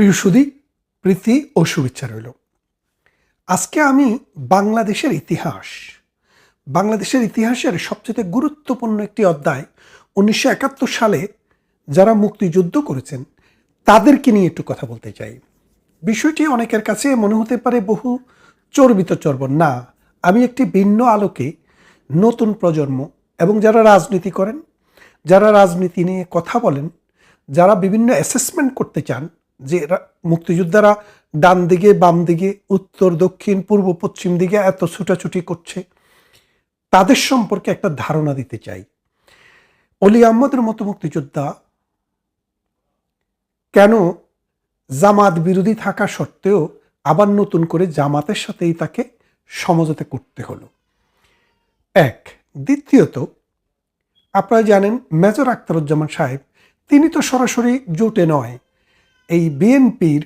প্রিয় সুধী, প্রীতি ও শুভেচ্ছা রইল। আজকে আমি বাংলাদেশের ইতিহাসের সবচেয়ে গুরুত্বপূর্ণ একটি অধ্যায় 1971 সালে যারা মুক্তিযুদ্ধ করেছেন তাদেরকে নিয়ে একটু কথা বলতে চাই। বিষয়টি অনেকের কাছে মনে হতে পারে বহু চর্বিত চর্বণ। না, আমি একটি ভিন্ন আলোকে নতুন প্রজন্ম এবং যারা রাজনীতি করেন, যারা রাজনীতি নিয়ে কথা বলেন, যারা বিভিন্ন অ্যাসেসমেন্ট করতে চান যে মুক্তিযোদ্ধারা ডান দিকে বাম দিকে উত্তর দক্ষিণ পূর্ব পশ্চিম দিকে এত ছুটাছুটি করছে, তাদের সম্পর্কে একটা ধারণা দিতে চাই। অলি আহমদের মতো মুক্তিযোদ্ধা কেন জামাত বিরোধী থাকা সত্ত্বেও আবার নতুন করে জামাতের সাথেই তাকে সমঝোতা করতে হলো? এক। দ্বিতীয়ত, আপনারা জানেন মেজর আখতারুজ্জামান সাহেব, তিনি তো সরাসরি জোটে নয়, এই বিএনপির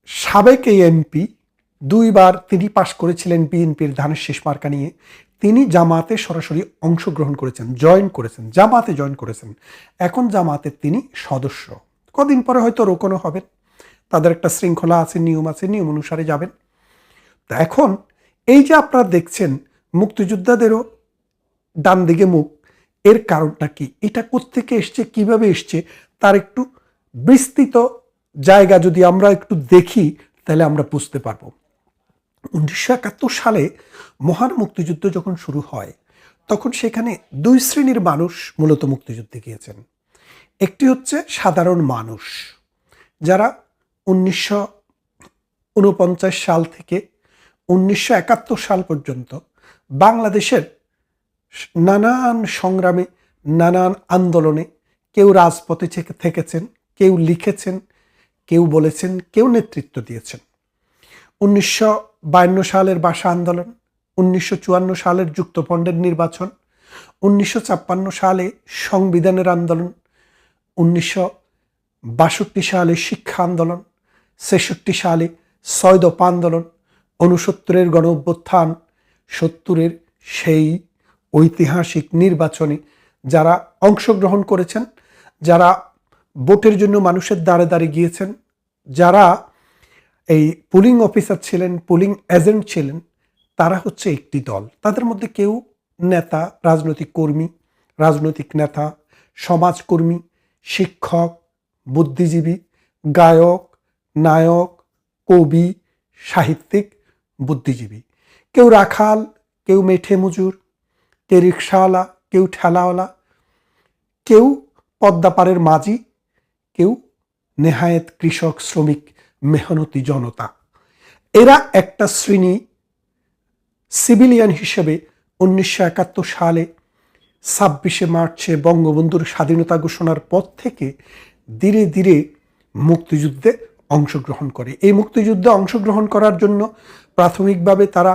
সাবেক এই এমপি, দুইবার তিনি পাশ করেছিলেন বিএনপির ধানের শীষ মার্কা নিয়ে। তিনি জামাতে সরাসরি অংশগ্রহণ করেছেন, জামাতে জয়েন করেছেন। এখন জামাতের তিনি সদস্য, কদিন পরে হয়তো রোকনও হবেন। তাদের একটা শৃঙ্খলা আছে, নিয়ম আছে, নিয়ম অনুসারে যাবেন। তা এখন এই যে আপনারা দেখছেন মুক্তিযোদ্ধাদেরও ডান দিকে মুখ, এর কারণটা কি? এটা কোত্থেকে এসছে, কিভাবে এসছে, তার একটু বিস্তৃত জায়গা যদি আমরা একটু দেখি তাহলে আমরা বুঝতে পারবো। 1971 সালে মহান মুক্তিযুদ্ধ যখন শুরু হয় তখন সেখানে দুই শ্রেণীর মানুষ মূলত মুক্তিযুদ্ধে গিয়েছেন। একটি হচ্ছে সাধারণ মানুষ, যারা 1949 সাল থেকে 1971 সাল পর্যন্ত বাংলাদেশের নানান সংগ্রামে, নানান আন্দোলনে কেউ রাজপথে থেকেছেন, কেউ লিখেছেন, কেউ বলেছেন, কেউ নেতৃত্ব দিয়েছেন। 1952 সালের ভাষা আন্দোলন, 1954 সালের যুক্তফ্রন্টের নির্বাচন, 1956 সালে সংবিধানের আন্দোলন, 1962 সালে শিক্ষা আন্দোলন, 66 সালে 6 দফা আন্দোলন, 69-এর গণ অভ্যুত্থান, 70-এর সেই ঐতিহাসিক নির্বাচনে যারা অংশগ্রহণ করেছেন, যারা ভোটের জন্য মানুষের দ্বারে দ্বারে গিয়েছেন, যারা এই পুলিং অফিসার ছিলেন, পুলিং এজেন্ট ছিলেন, তারা হচ্ছে একটি দল। তাদের মধ্যে কেউ নেতা, রাজনৈতিক নেতা, সমাজকর্মী, শিক্ষক, বুদ্ধিজীবী, গায়ক, নায়ক, কবি, সাহিত্যিক, বুদ্ধিজীবী। কেউ রাখাল, কেউ মেঠে মজুর, কেউ রিক্সাওয়ালা, কেউ ঠেলাওয়ালা, কেউ পদ্মাপাড়ের মাঝি, কেউ নেহায়েত কৃষক, শ্রমিক, মেহনতি জনতা। এরা একটা শ্রেণী সিভিলিয়ান হিসেবে 1971 সালে 26শে মার্চে বঙ্গবন্ধুর স্বাধীনতা ঘোষণার পর থেকে ধীরে ধীরে মুক্তিযুদ্ধে অংশগ্রহণ করে। এই মুক্তিযুদ্ধে অংশগ্রহণ করার জন্য প্রাথমিকভাবে তারা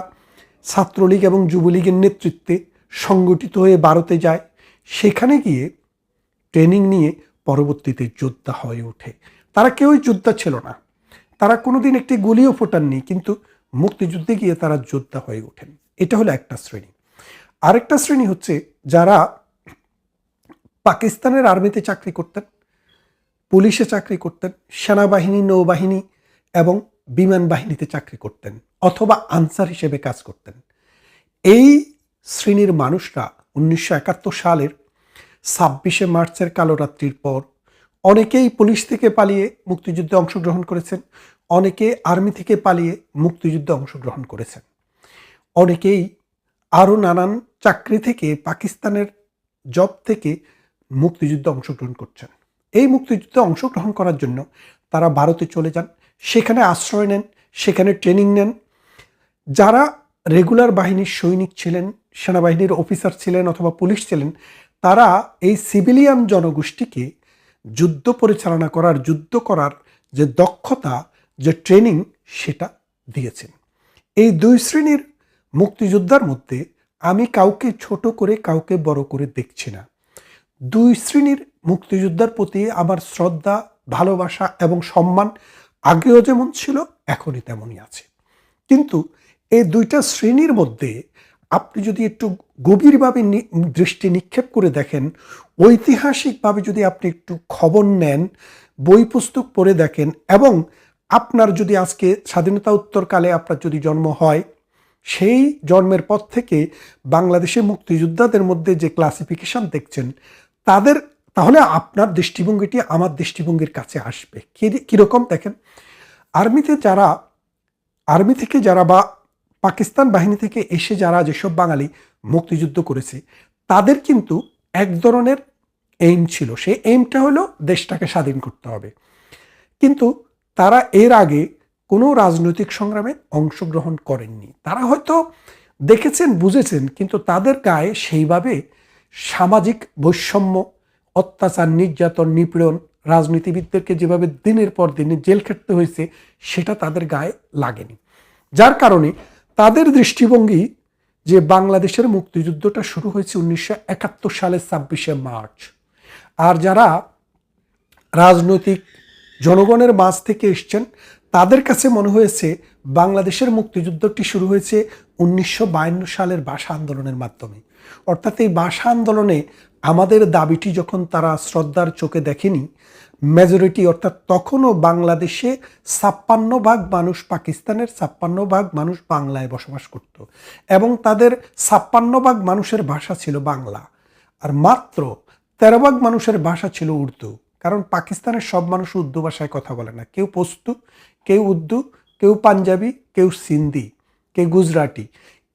ছাত্রলীগ এবং যুবলীগের নেতৃত্বে সংগঠিত হয়ে ভারতে যায়। সেখানে গিয়ে ট্রেনিং নিয়ে পরবর্তীতে যোদ্ধা হয়ে ওঠে। তারা কেউই যোদ্ধা ছিল না, তারা কোনোদিন একটি গুলিও ফোটাননি, কিন্তু মুক্তিযুদ্ধে গিয়ে তারা যোদ্ধা হয়ে ওঠেন। এটা হলো একটা শ্রেণী। আরেকটা শ্রেণী হচ্ছে যারা পাকিস্তানের আর্মিতে চাকরি করতেন, পুলিশে চাকরি করতেন, সেনাবাহিনী, নৌবাহিনী এবং বিমান বাহিনীতে চাকরি করতেন, অথবা আনসার হিসেবে কাজ করতেন। এই শ্রেণীর মানুষরা 1971 সালের 26শে মার্চের কালোরাত্রির পর অনেকেই পুলিশ থেকে পালিয়ে মুক্তিযুদ্ধে অংশগ্রহণ করেছেন, অনেকে আর্মি থেকে পালিয়ে মুক্তিযুদ্ধে অংশগ্রহণ করেছেন, অনেকেই আরও নানান চাকরি থেকে, পাকিস্তানের জব থেকে মুক্তিযুদ্ধে অংশগ্রহণ করছেন। এই মুক্তিযুদ্ধে অংশগ্রহণ করার জন্য তারা ভারতে চলে যান, সেখানে আশ্রয় নেন, সেখানে ট্রেনিং নেন। যারা রেগুলার বাহিনীর সৈনিক ছিলেন, সেনাবাহিনীর অফিসার ছিলেন অথবা পুলিশ ছিলেন, তারা এই সিভিলিয়ান জনগোষ্ঠীকে যুদ্ধ পরিচালনা করার, যুদ্ধ করার যে দক্ষতা, যে ট্রেনিং, সেটা দিয়েছেন। এই দুই শ্রেণীর মুক্তিযোদ্ধার মধ্যে আমি কাউকে ছোট করে, কাউকে বড় করে দেখছি না। দুই শ্রেণীর মুক্তিযোদ্ধার প্রতি আমার শ্রদ্ধা, ভালোবাসা এবং সম্মান আগেও যেমন ছিল, এখনই তেমনই আছে। কিন্তু এই দুইটা শ্রেণীর মধ্যে আপনি যদি একটু গভীরভাবে দৃষ্টি নিক্ষেপ করে দেখেন, ঐতিহাসিকভাবে যদি আপনি একটু খবর নেন, বই পুস্তক পড়ে দেখেন, এবং আপনার যদি আজকে স্বাধীনতা উত্তরকালে আপনার যদি জন্ম হয়, সেই জন্মের পর থেকে বাংলাদেশের মুক্তিযোদ্ধাদের মধ্যে যে ক্লাসিফিকেশন দেখছেন তাদের, তাহলে আপনার দৃষ্টিভঙ্গিটি আমার দৃষ্টিভঙ্গির কাছে আসবে। কীরকম দেখেন, আর্মি থেকে যারা বা পাকিস্তান বাহিনী থেকে এসে যারা যেসব বাঙালি মুক্তিযুদ্ধ করেছে তাদের কিন্তু এক ধরনের এইম ছিল, সেই এইমটা হলো দেশটাকে স্বাধীন করতে হবে। কিন্তু তারা এর আগে কোনো রাজনৈতিক সংগ্রামে অংশগ্রহণ করেননি। তারা হয়তো দেখেছেন, বুঝেছেন, কিন্তু তাদের গায়ে সেইভাবে সামাজিক বৈষম্য, অত্যাচার, নির্যাতন, নিপীড়ন, রাজনীতিবিদদেরকে যেভাবে দিনের পর দিন জেল খেটতে হয়েছে সেটা তাদের গায়ে লাগেনি। যার কারণে তাদের দৃষ্টিভঙ্গি যে বাংলাদেশের মুক্তিযুদ্ধটা শুরু হয়েছে 1971 সালের 26শে মার্চ, আর যারা রাজনৈতিক জনগণের মাঝ থেকে এসছেন তাদের কাছে মনে হয়েছে বাংলাদেশের মুক্তিযুদ্ধটি শুরু হয়েছে 1952 সালের ভাষা আন্দোলনের মাধ্যমে। অর্থাৎ এই ভাষা আন্দোলনে আমাদের দাবিটি যখন তারা শ্রদ্ধার চোখে দেখেনি, মেজরিটি অর্থাৎ তখনও বাংলাদেশে 56% মানুষ, পাকিস্তানের 56% মানুষ বাংলায় বসবাস করত, এবং তাদের 56% মানুষের ভাষা ছিল বাংলা, আর মাত্র 13% মানুষের ভাষা ছিল উর্দু। কারণ পাকিস্তানের সব মানুষ উর্দু ভাষায় কথা বলে না, কেউ পশতু, কেউ উর্দু, কেউ পাঞ্জাবি, কেউ সিন্ধি, কেউ গুজরাটি,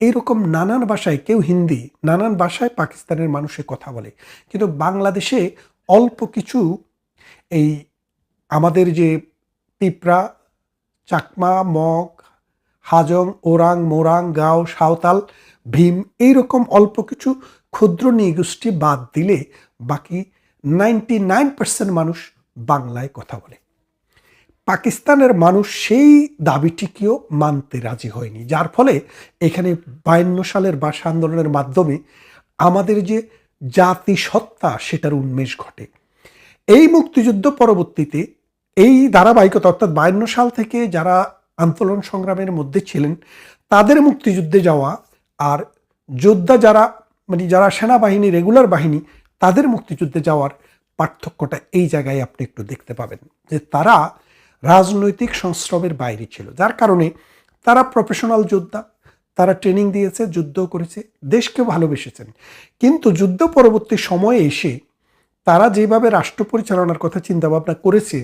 এইরকম নানান ভাষায়, কেউ হিন্দি, নানান ভাষায় পাকিস্তানের মানুষে কথা বলে। কিন্তু বাংলাদেশে অল্প কিছু এই আমাদের যে পিঁপড়া, চাকমা, মগ, হাজং, ওরাং, মোরাং, গাও, সাঁওতাল, ভীম, এইরকম অল্প কিছু ক্ষুদ্র নৃগোষ্ঠী বাদ দিলে বাকি 99% মানুষ বাংলায় কথা বলে। পাকিস্তানের মানুষ সেই দাবিটিকেও মানতে রাজি হয়নি, যার ফলে এখানে 52 সালের ভাষা আন্দোলনের মাধ্যমে আমাদের যে জাতিসত্তা সেটার উন্মেষ ঘটে। এই মুক্তিযুদ্ধ পরবর্তীতে এই ধারাবাহিকতা, অর্থাৎ 52 সাল থেকে যারা আন্দোলন সংগ্রামের মধ্যে ছিলেন তাদের মুক্তিযুদ্ধে যাওয়া, আর যোদ্ধা যারা মানে যারা সেনাবাহিনী, রেগুলার বাহিনী, তাদের মুক্তিযুদ্ধে যাওয়ার পার্থক্যটা এই জায়গায় আপনি একটু দেখতে পাবেন যে তারা রাজনৈতিক সংস্রবের বাইরে ছিল, যার কারণে তারা প্রফেশনাল যোদ্ধা, তারা ট্রেনিং দিয়েছে, যুদ্ধ করেছে, দেশকে ভালোবেসেছেন। কিন্তু যুদ্ধ পরবর্তী সময়ে এসে তারা যেভাবে রাষ্ট্র পরিচালনার কথা চিন্তা ভাবনা করেছে,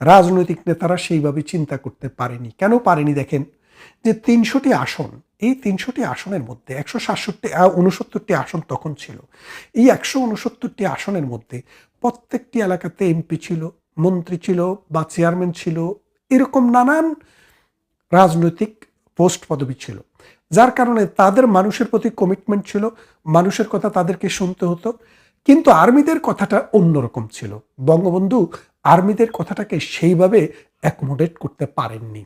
রাজনৈতিক নেতারা সেইভাবে চিন্তা করতে পারেনি। কেন পারেনি দেখেন, যে 300টি আসন, এই 300টি আসনের মধ্যে 169টি আসন তখন ছিল। এই 169টি আসনের মধ্যে প্রত্যেকটি এলাকাতে এমপি ছিল, মন্ত্রী ছিল বা চেয়ারম্যান ছিল, এরকম নানান রাজনৈতিক পোস্ট পদবি ছিল, যার কারণে তাদের মানুষের প্রতি কমিটমেন্ট ছিল, মানুষের কথা তাদেরকে শুনতে হতো। কিন্তু আর্মিদের কথাটা অন্যরকম ছিল। বঙ্গবন্ধু আর্মিদের কথাটাকে সেইভাবে অ্যাকোমোডেট করতে পারেননি।